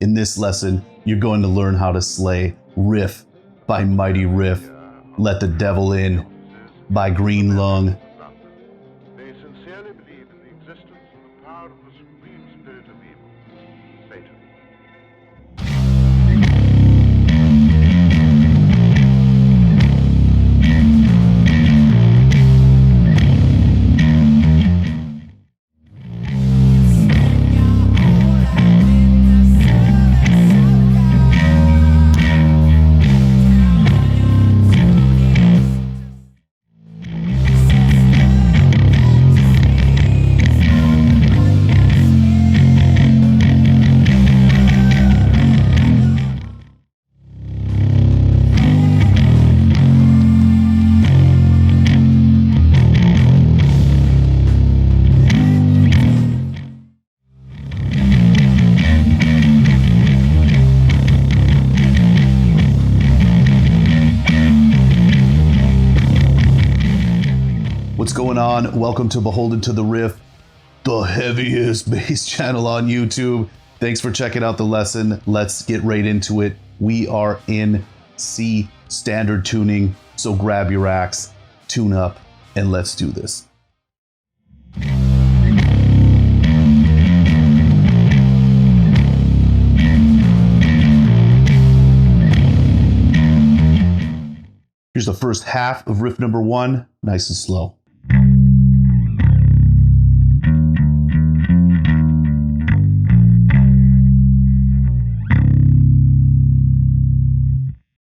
In this lesson, you're going to learn how to slay Riff by Mighty Riff, Let the Devil In by Green Lung. They sincerely believe in the existence and the power of the supreme spirit of evil, Satan. What's going on? Welcome to Beholden to the Riff, the heaviest bass channel on YouTube. Thanks for checking out the lesson. Let's get right into it. We are in C standard tuning, so grab your axe, tune up, and let's do this. Here's the first half of riff number 1, nice and slow.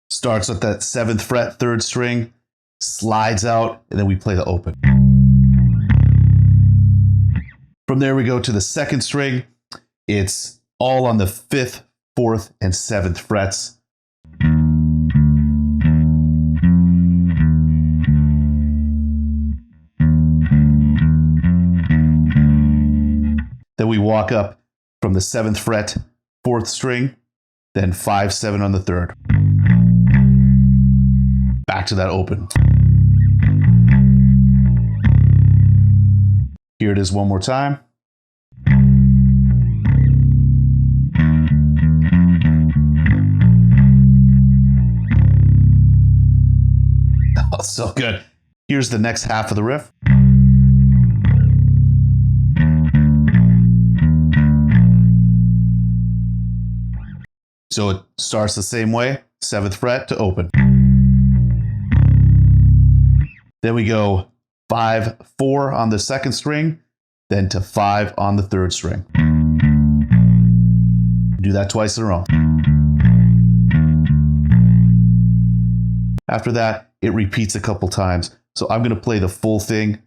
Starts at that 7th fret, 3rd string, slides out, and then we play the open. From there we go to the 2nd string. It's all on the 5th, 4th, and 7th frets. Then we walk up from the 7th fret, 4th string, then 5, 7 on the 3rd. Back to that open. Here it is one more time. Oh, so good. Here's the next half of the riff. So it starts the same way, 7th fret to open. Then we go 5, 4 on the 2nd string, then to 5 on the 3rd string. Do that twice in a row. After that, it repeats a couple times. So I'm going to play the full thing.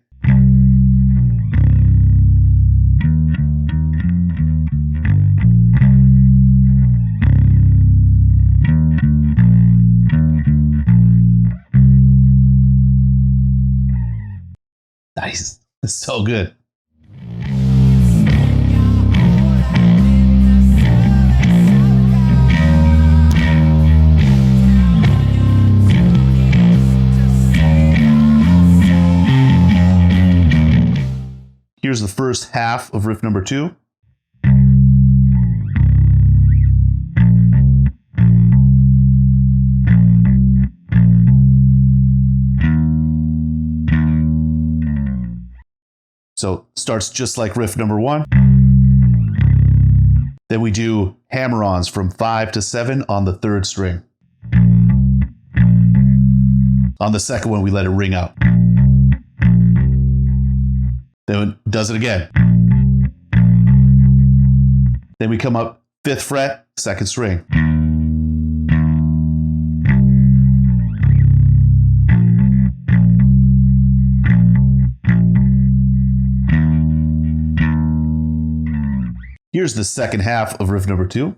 Nice. It's so good. Here's the first half of riff number 2. So starts just like riff number 1. Then we do Hammer-Ons from 5 to 7 on the 3rd string. On the 2nd one, we let it ring out. Then it does it again. Then we come up 5th fret, 2nd string. Here's the second half of riff number 2.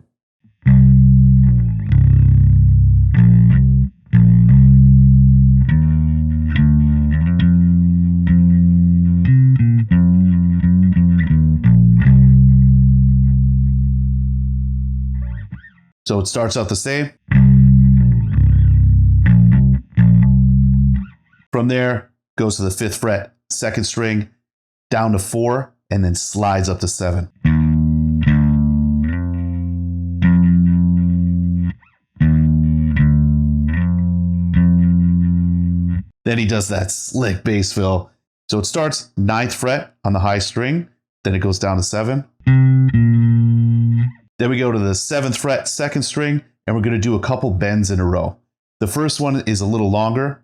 So it starts out the same. From there, goes to the 5th fret, 2nd string, down to 4, and then slides up to 7. Then he does that slick bass fill. So it starts 9th fret on the high string, then it goes down to 7. Then we go to the 7th fret, 2nd string, and we're going to do a couple bends in a row. The first one is a little longer.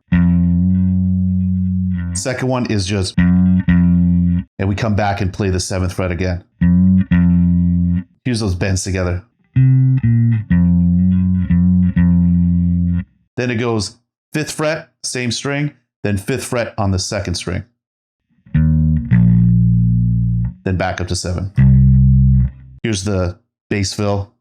Second one is just, and we come back and play the 7th fret again. Here's those bends together. Then it goes 5th fret, same string, then 5th fret on the 2nd string. Then back up to 7. Here's the bass fill.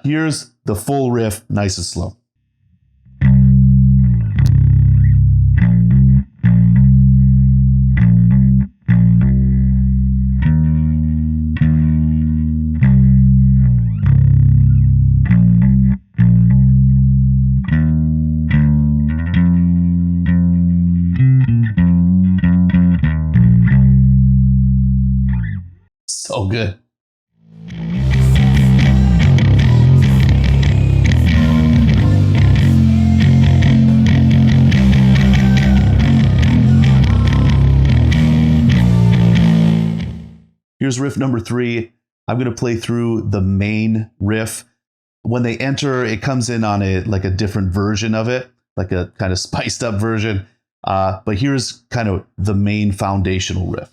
Here's the full riff, nice and slow. So good. Here's riff number 3. I'm going to play through the main riff. When they enter, it comes in on a different version of it, like a kind of spiced up version. But here's kind of the main foundational riff.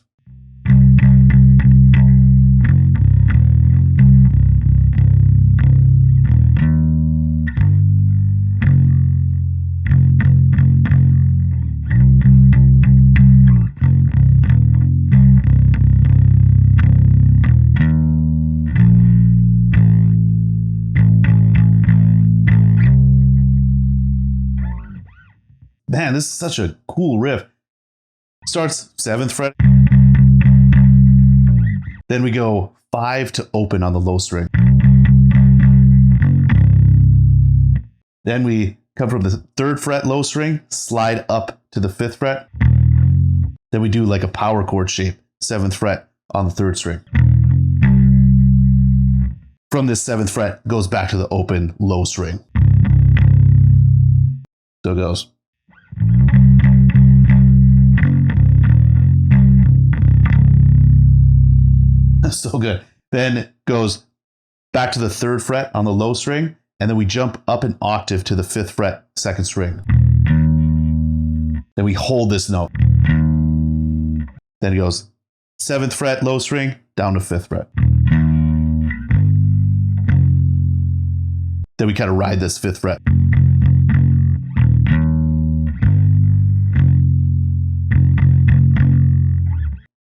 Man, this is such a cool riff. Starts 7th fret. Then we go 5 to open on the low string. Then we come from the 3rd fret low string, slide up to the 5th fret. Then we do like a power chord shape, 7th fret on the 3rd string. From this 7th fret, goes back to the open low string. So it goes. So good. Then goes back to the 3rd fret on the low string, and then we jump up an octave to the 5th fret, 2nd string. Then we hold this note. Then it goes 7th fret, low string, down to 5th fret. Then we kind of ride this 5th fret.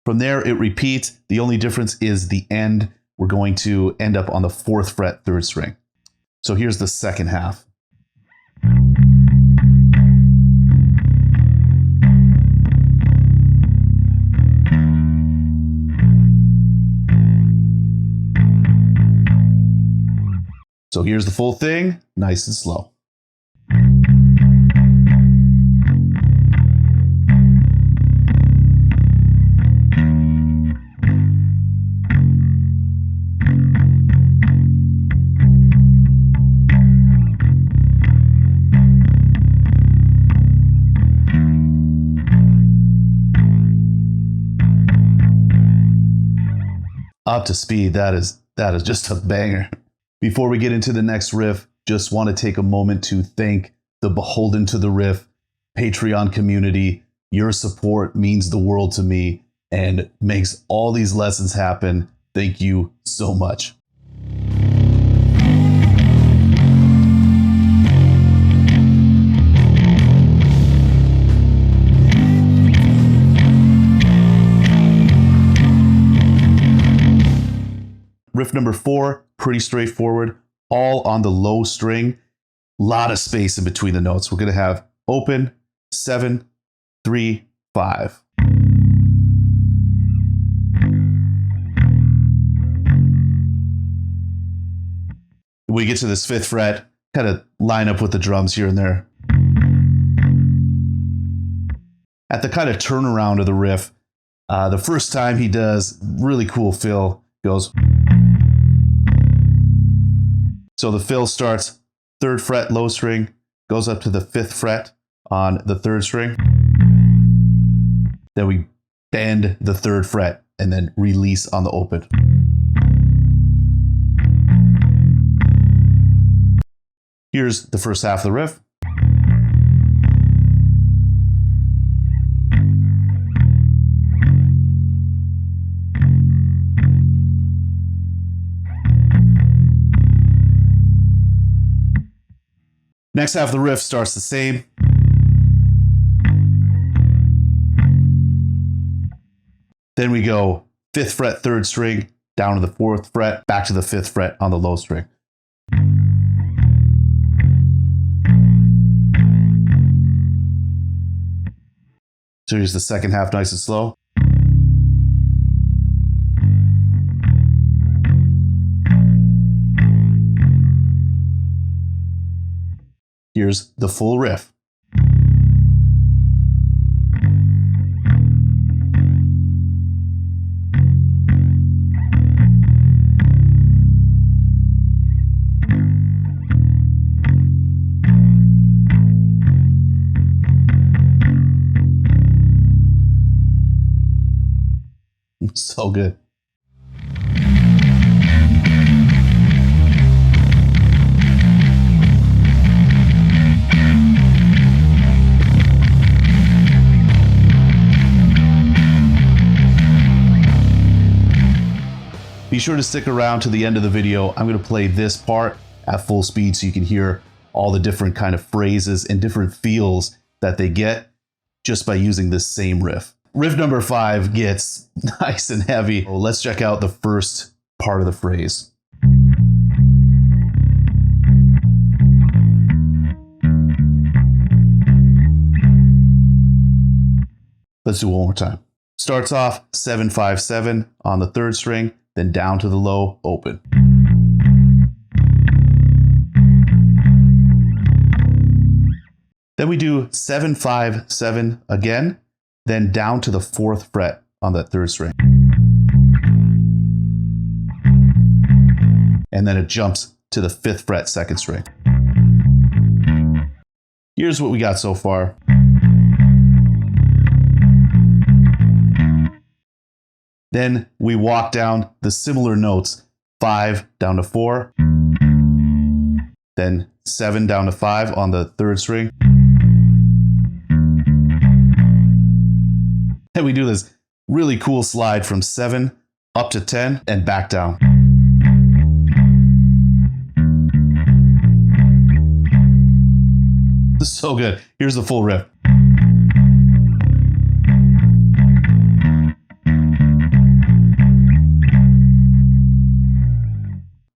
From there, it repeats. The only difference is the end. We're going to end up on the 4th fret, 3rd string. So here's the second half. So here's the full thing, nice and slow. Up to speed, that is just a banger. Before we get into the next riff, just want to take a moment to thank the Beholden to the Riff Patreon community. Your support means the world to me and makes all these lessons happen. Thank you so much. Riff number 4, pretty straightforward, all on the low string. Lot of space in between the notes. We're going to have open, 7, 3, 5. We get to this 5th fret, kind of line up with the drums here and there. At the kind of turnaround of the riff, The first time he does really cool fill, goes. So the fill starts 3rd fret low string, goes up to the 5th fret on the 3rd string. Then we bend the 3rd fret and then release on the open. Here's the first half of the riff. Next half of the riff starts the same. Then we go 5th fret, 3rd string, down to the 4th fret, back to the 5th fret on the low string. So here's the second half, nice and slow. Here's the full riff. So good. Be sure to stick around to the end of the video. I'm going to play this part at full speed so you can hear all the different kind of phrases and different feels that they get just by using this same riff. Riff number 5 gets nice and heavy. Well, let's check out the first part of the phrase. Let's do it one more time. Starts off 7-5-7 on the 3rd string, then down to the low, open. Then we do 7-5-7 again, then down to the 4th fret on that 3rd string. And then it jumps to the 5th fret, 2nd string. Here's what we got so far. Then we walk down the similar notes, 5 down to 4, then 7 down to 5 on the 3rd string. And we do this really cool slide from 7 up to 10 and back down. This is so good. Here's the full riff.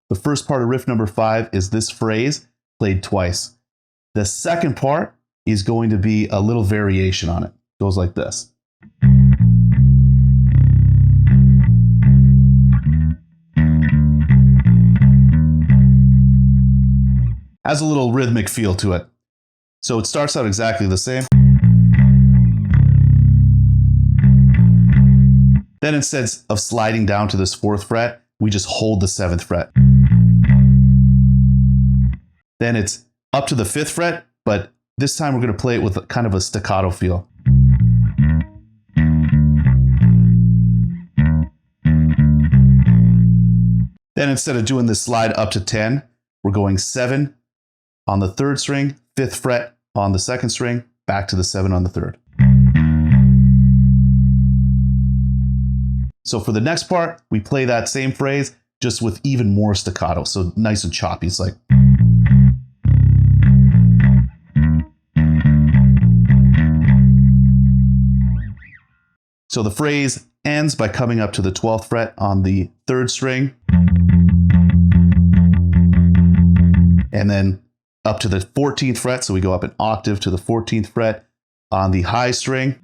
The first part of riff number 5 is this phrase played twice. The second part is going to be a little variation on it. It goes like this. Has a little rhythmic feel to it. So it starts out exactly the same. Then instead of sliding down to this 4th fret, we just hold the 7th fret. Then it's up to the 5th fret, but this time we're going to play it with kind of a staccato feel. Then instead of doing this slide up to 10, we're going 7 on the 3rd string, 5th fret on the 2nd string, back to the 7 on the 3rd. So for the next part, we play that same phrase, just with even more staccato, so nice and choppy. It's like... So the phrase ends by coming up to the 12th fret on the 3rd string, and then up to the 14th fret, so we go up an octave to the 14th fret on the high string.